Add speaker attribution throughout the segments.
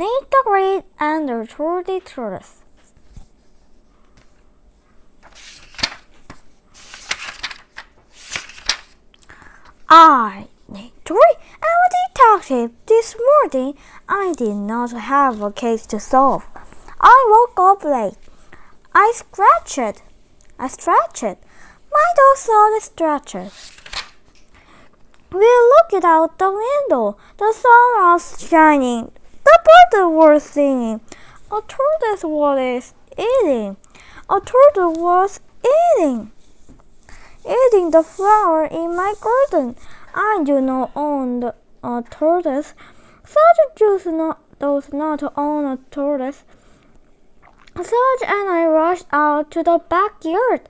Speaker 1: Nate the Great and the Tardy Tortoise. Nate the Great, am a detective. This morning I did not have a case to solve. I woke up late. I stretched. My dog saw the stretcher. We looked out the window. The sun was shining. The birds were singing. A tortoise was eating. Eating the flower in my garden. I do not own a tortoise. Such does not own a tortoise. Such and I rushed out to the backyard.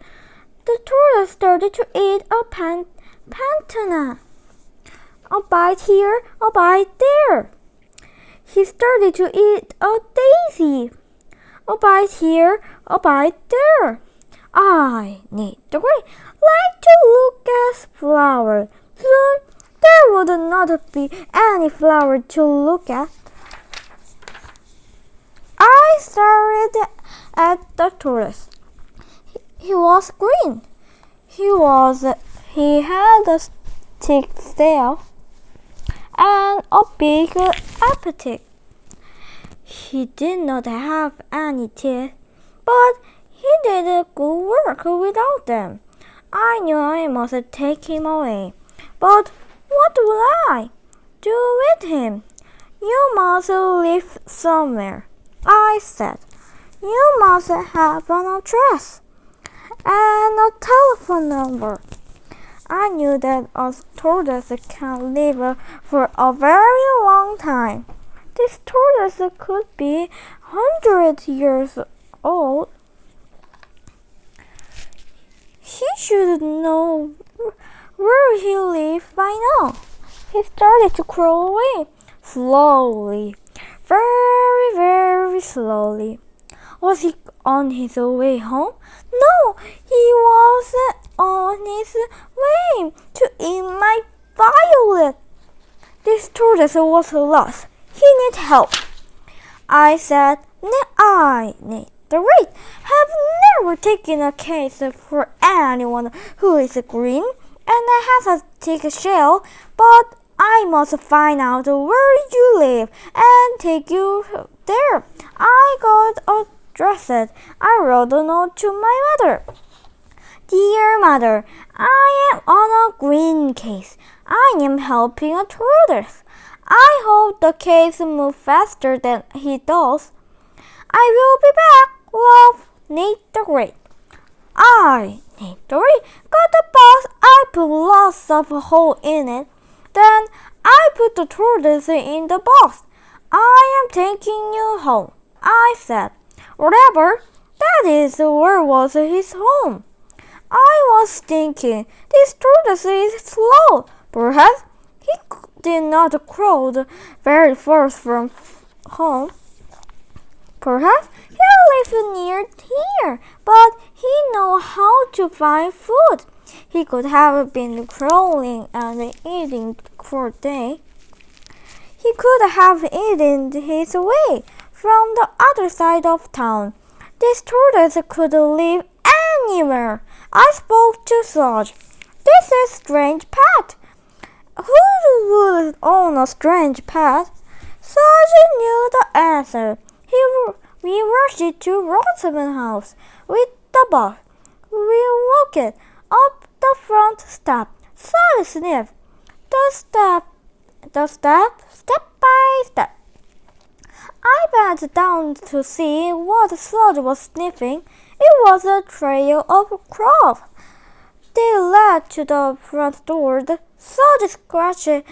Speaker 1: The tortoise started to eat a pantana. A bite here, a bite there. He started to eat a daisy. A bite here, a bite there. I need the great like to look at flowers. Soon there would not be any flower to look at. I stared at the tortoise. He was green. He had a thick tail and a big appetite. He did not have any teeth, but he did good work without them. I knew I must take him away. But what would I do with him? You must live somewhere, I said. You must have an address and a telephone number. I knew that a tortoise can live for a very long time. This tortoise could be 100 years old. He should know where he lived by now. He started to crawl away, slowly, very, very slowly. Was he on his way home? No, he was on his way to eat my violet. This tortoise was lost. He needed help. I said, I need the rate. Have never taken a case for anyone who is green and has a thick shell, but I must find out where you live and take you there. I got dressed. I wrote a note to my mother. Dear mother, I am on a green case. I am helping a tortoise. I hope the case moves faster than he does. I will be back. Love, Nate the Great. Nate the Great, got the box. I put lots of holes in it. Then I put the tortoise in the box. I am taking you home, I said. Whatever, that is, where was his home? I was thinking, this tortoise is slow. Perhaps he did not crawl very far from home. Perhaps he lived near here, but he knows how to find food. He could have been crawling and eating for a day. He could have eaten his way from the other side of town. This tortoise could live anywhere. I spoke to Sarge. This is a strange pet. Who would own a strange pet? Sarge knew the answer. We rushed to Rosamond's house with the box. We walked up the front step. Sarge sniffed step by step. I bent down to see what Sarge was sniffing. It was a trail of cloth. They led to the front door. Sarge scratched on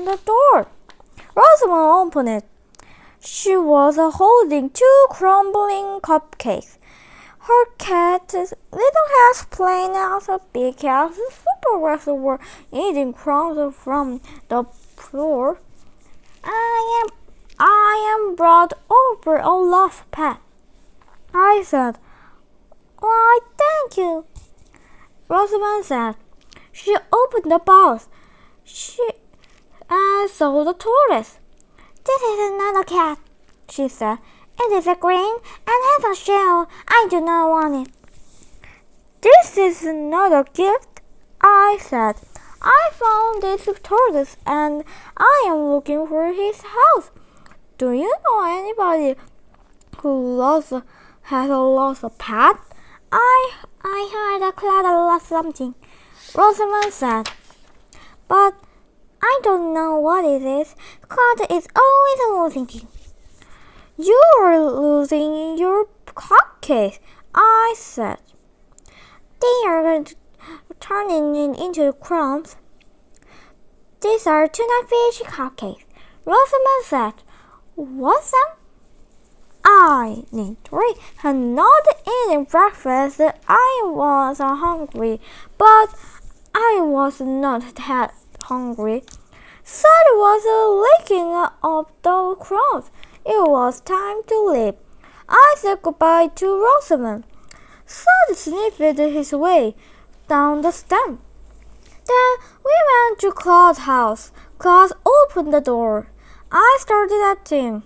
Speaker 1: the door. Rosamond opened it. She was holding 2 crumbling cupcakes. Her cat, Little House, Plain House, Big House, and Super were eating crumbs from the floor. I am brought over a lost pet, I said. Why, thank you, Rosamond said. She opened the box. She saw the tortoise. This is another cat, she said. It is a green and has a shell. I do not want it. This is another gift, I said. I found this tortoise and I am looking for his house. Do you know anybody who has lost a pet? I heard a Clyde lost something, Rosamond said. But I don't know what it is. Clyde is always losing things. You are losing your cupcakes, I said. They are turning into crumbs. These are tuna fish cupcakes, Rosamond said. What's that? I had not eaten breakfast. I was hungry, but I was not that hungry. Sad was licking up the crumbs. It was time to leave. I said goodbye to Rosamond. Sad sniffed his way down the stem. Then we went to Claude's house. Claude opened the door. I started at him.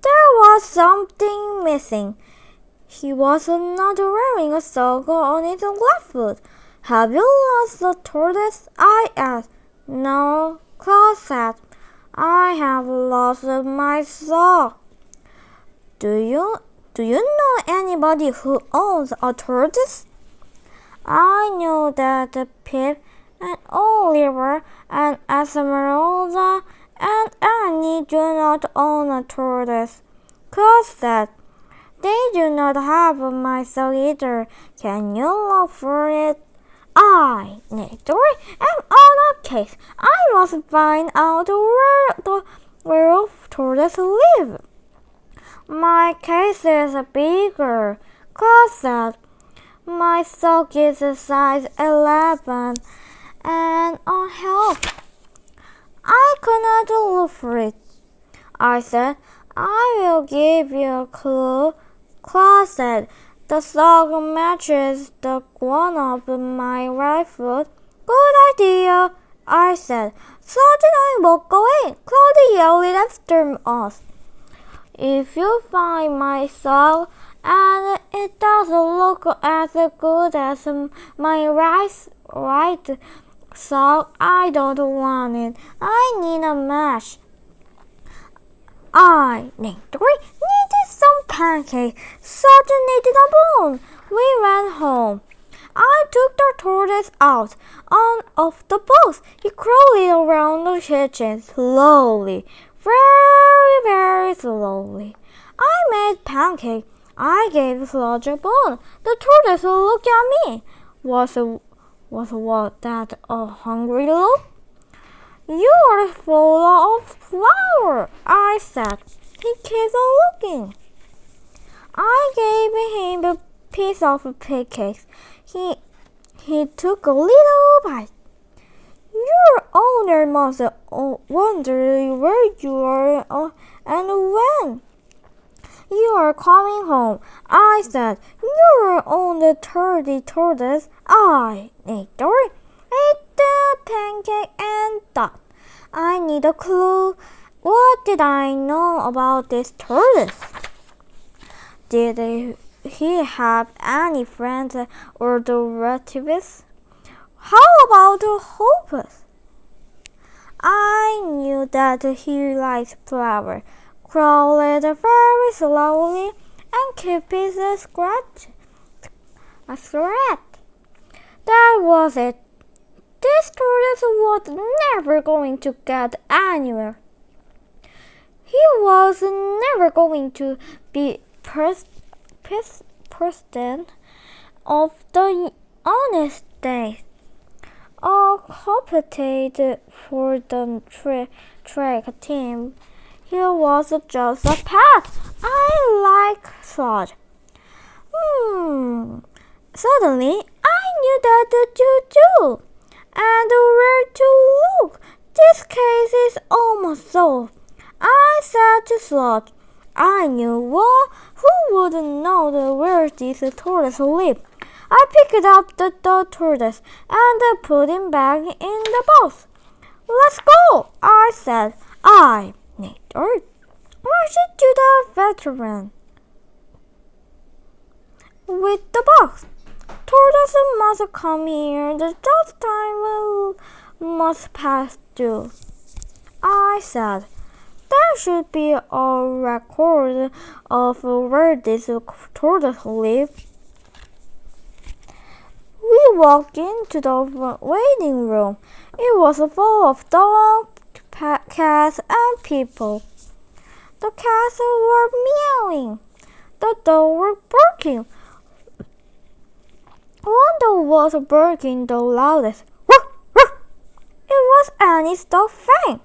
Speaker 1: There was something missing. He was not wearing a sock on his left foot. Have you lost the tortoise? I asked. No, Claude said. I have lost my sock. Do you know anybody who owns a tortoise? I knew that Pip and Oliver and Esmeralda and Annie do not own a tortoise. Claude said. They do not have my sock either. Can you look for it? I am on a case. I must find out where tortoise live. My case is bigger, Claude said. My sock is a size 11 and a half. I could not look for it. I said, I will give you a clue. Claude said, the sock matches the one of my right foot. Good idea, I said. So then I walked away. Claude yelled after us. If you find my sock and it doesn't look as good as my right sock, I don't want it. I need a match. I needed some pancakes. Sergeant needed a bone. We went home. I took the tortoise out of the box. He crawled around the kitchen slowly, very, very slowly. I made pancakes. I gave Sludge a bone. The tortoise looked at me. Was that a hungry look? You are full of flour, I said. He kept on looking. I gave him a piece of pancakes. He took a little bite. Your owner must wonder where you are and when you are coming home, I said. You own the tardy tortoise. I ate the pancake and thought, I need a clue. What did I know about this tortoise? Did he have any friends or relatives? How about Hopus? I knew that he liked flour, crawled very slowly, and kept his scratch. That was it. This tortoise was never going to get anywhere. He was never going to be president of the honest days or compete for the track team. He was just a pet. I like Sludge. Suddenly, I knew that you do, and where to look. This case is almost solved. I said to Sludge. I knew who would know where this tortoise lived. I picked up the tortoise and put him back in the box. Let's go, I said. I Nature rushed to the veteran with the box. Tortoise must come here. The just time must pass through. I said, there should be a record of where this tortoise lives. We walked into the waiting room. It was full of dogs, cats, and people. The cats were meowing. The dogs were barking. One dog was barking the loudest. It was Annie's dog, Fang.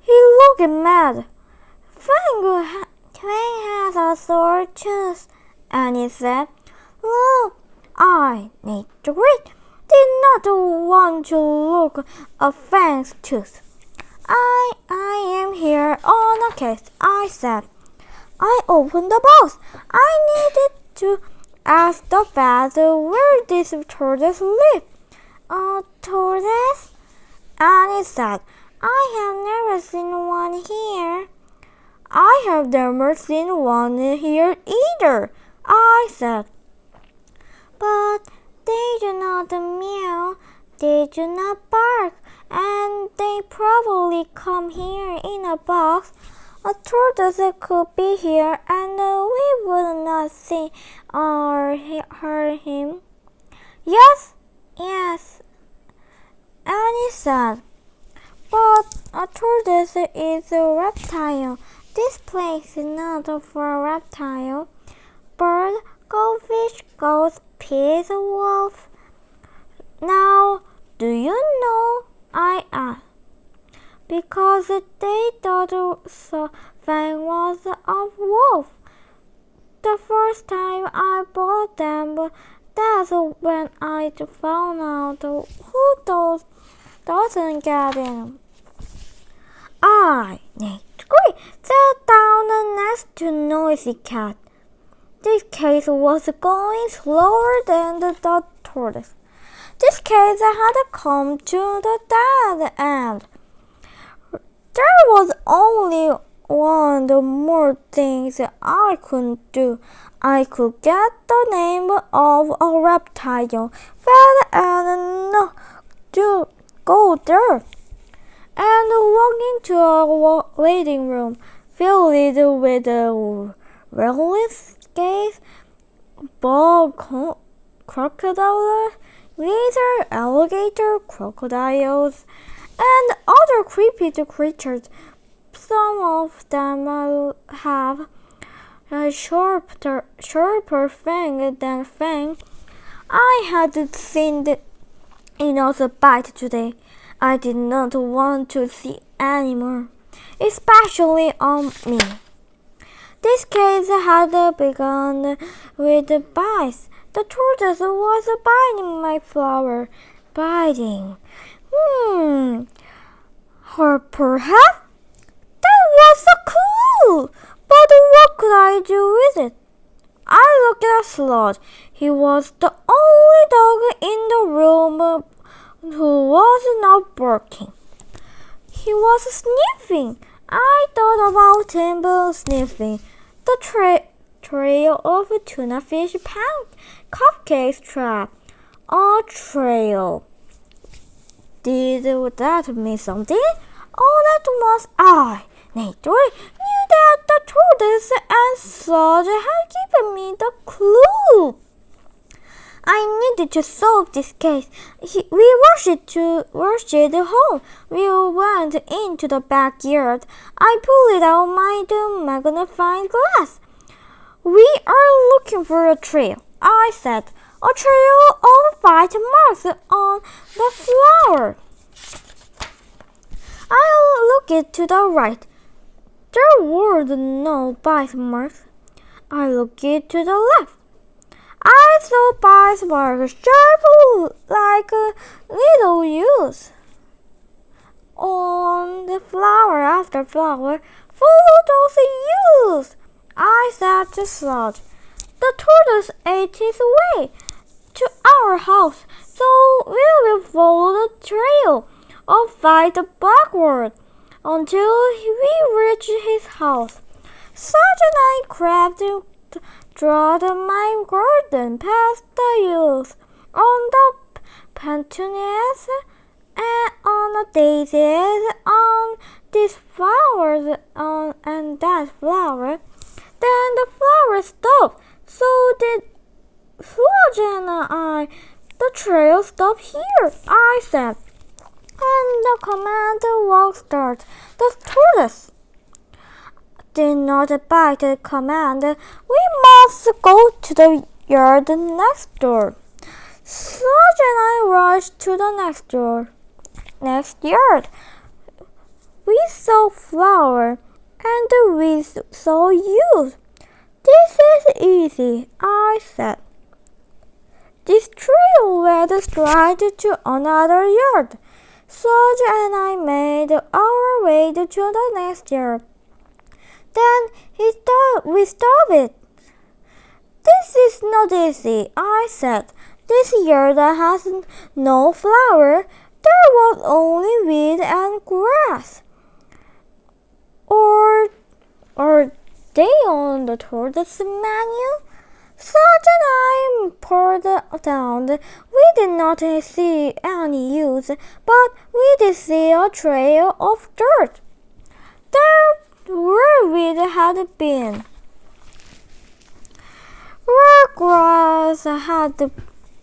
Speaker 1: He looked mad. Fang has a sore tooth, Annie said. Look, I need to read. Did not want to look at Fang's tooth. I am here on a case, I said. I opened the box. I needed to ask the vet where this tortoise lived. A tortoise? Annie said. I have never seen one here. I have never seen one here either, I said. But they do not meow, they do not bark, and they probably come here in a box. A tortoise could be here and we would not see or hear him. Yes, Annie said. But a tortoise is a reptile. This place is not for a reptile. Bird, goldfish, ghost, pigs, wolf. Now, do you know? I asked. Because they thought Fang was a wolf. The first time I bought them, that's when I found out who doesn't get in. I need to sat down next to Noisy Cat. This case was going slower than the tortoise. This case had come to the dead end. There was only one more thing I could do. I could get the name of a reptile, fed and go there, and walk into a waiting room filled with whales, skates, bog, crocodiles, lizard, alligator, crocodiles, and other creepy creatures. Some of them have a sharper fang than Fang. I had seen enough bite today. I did not want to see any more, especially on me. This case had begun with bites. The tortoise was biting my flower. Biting. Or perhaps that was a clue. But what could I do with it? I looked at Sludge. He was the only dog in the room who was not barking. He was sniffing. I thought about him sniffing the trail of tuna fish cupcakes trap. A trail. Did that mean something? All at once I, Nature, knew that the tortoise and Sludge had given me the clue. I needed to solve this case. We rushed home. We went into the backyard. I pulled out my magnifying glass. We are looking for a trail, I said. A trail of bite marks on the flower. I looked to the right. There were no bite marks. I looked to the left. I saw bite marks sharp like little U's on the flower after flower. Follow those U's, I said to Sludge. The tortoise ate his way to our house, so we will follow the trail of bite backward. until we reached his house. Such a night crept through my garden past the youth on the petunias and on the daisies, on these flowers and that flower. Then the flower stopped. So did Sludge and I. The trail stopped here, I said. And the commander walked started. The tortoise did not abide the command. We must go to the yard next door. Sludge and I rushed to the next yard. We saw flower, and we saw you. This is easy, I said. This trail led straight to another yard. Sludge and I made our way to the next yard. Then we stopped. This is not easy, I said. This yard has no flower. There was only weed and grass. Or they on the tortoise menu? Sludge and I poured down. We did not see any use, but we did see a trail of dirt. There where weed had been. Where grass had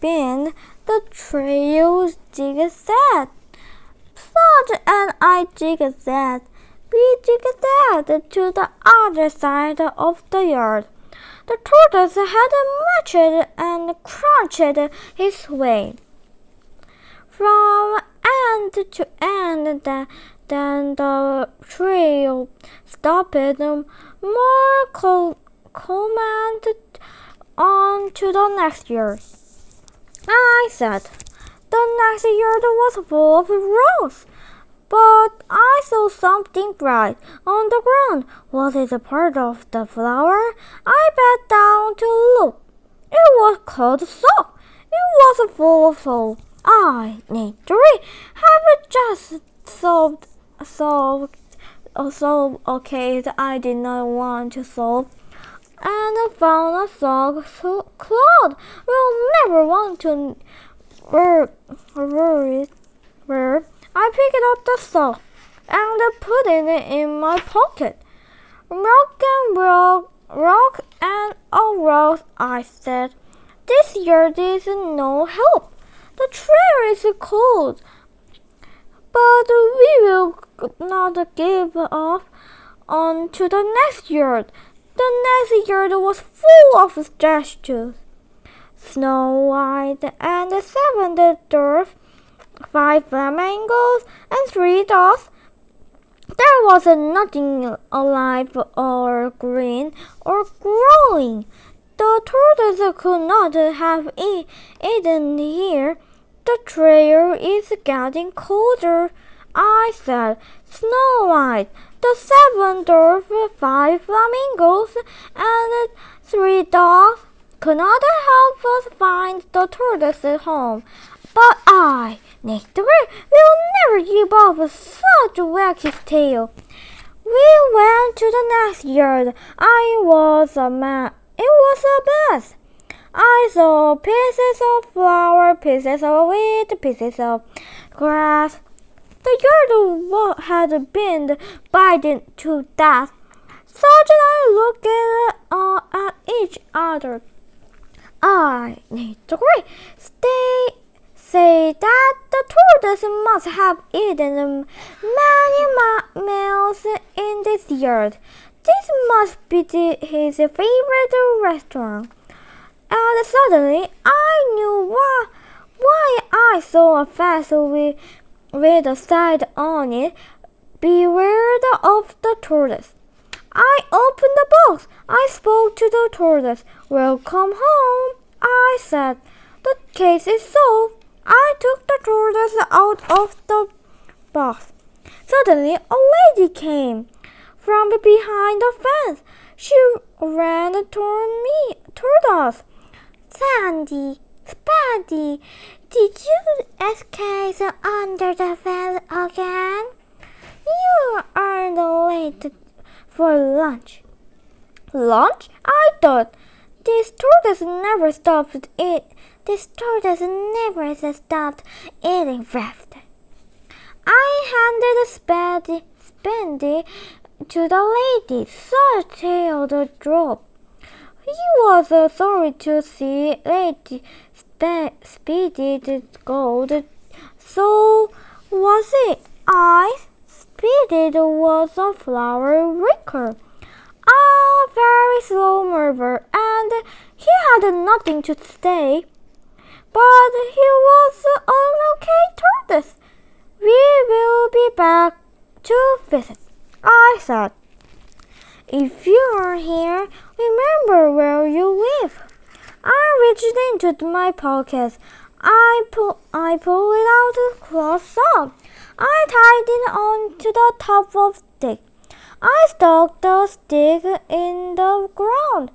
Speaker 1: been, the trail zigzagged. Sludge and I zigzagged. We zigzagged to the other side of the yard. The tortoise had matched and crunched his way from end to end. Then the trail stopped more command on to the next yard. I said, the next yard was full of roses. But I saw something bright on the ground. Was it a part of the flower? I bent down to look. It was called soap. It was full of soap. I, naturally, have just solved a case I did not want to solve, and found a sock Claude will never want to worry. I picked up the sock and put it in my pocket. Rock and a rock, I said. This yard is no help. The trail is cold. But we will not give up on to the next yard. The next yard was full of statues. Snow White and 7 dwarfs, 5 flamingos, and 3 dogs. There was nothing alive or green or growing. The tortoise could not have eaten here. The trail is getting colder, I said. Snow White, the 7 dwarfs, 5 flamingos, and 3 dogs could not help us find the tortoise's home. But I, naturally, will never give up such a waggis tail. We went to the next yard. It was a mess. I saw pieces of flour, pieces of wheat, pieces of grass. The yard had been bitten to death. Such and I looked at each other. I naturally say that the tortoise must have eaten many meals in this yard. This must be his favorite restaurant. And suddenly I knew why I saw a fence with a sign on it. Beware of the tortoise. I opened the box. I spoke to the tortoise. Welcome home, I said. The case is solved. I took the tortoise out of the box. Suddenly a lady came from behind the fence. She ran toward us. Sandy, Spuddy, did you escape under the fence again? You are late for lunch. Lunch? I thought this tortoise never stopped it. This tortoise never stopped eating bread. I handed a spandy to the lady. Such a drop. He was sorry to see Lady Speedy go. So was it? Speedy was a flower raker, a very slow mover, and he had nothing to say. But he was an okay tortoise. We will be back to visit, I said. If you are here, remember where you live. I reached into my pockets. I pulled it out a cloth sock. I tied it onto the top of the stick. I stuck the stick in the ground.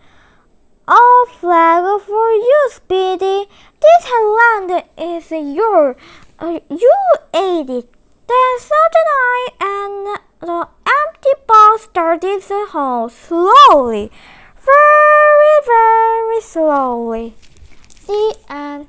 Speaker 1: A flag for you, Speedy. This land is yours. You ate it. Then so did I, and the empty box started home slowly, very, very slowly. The end.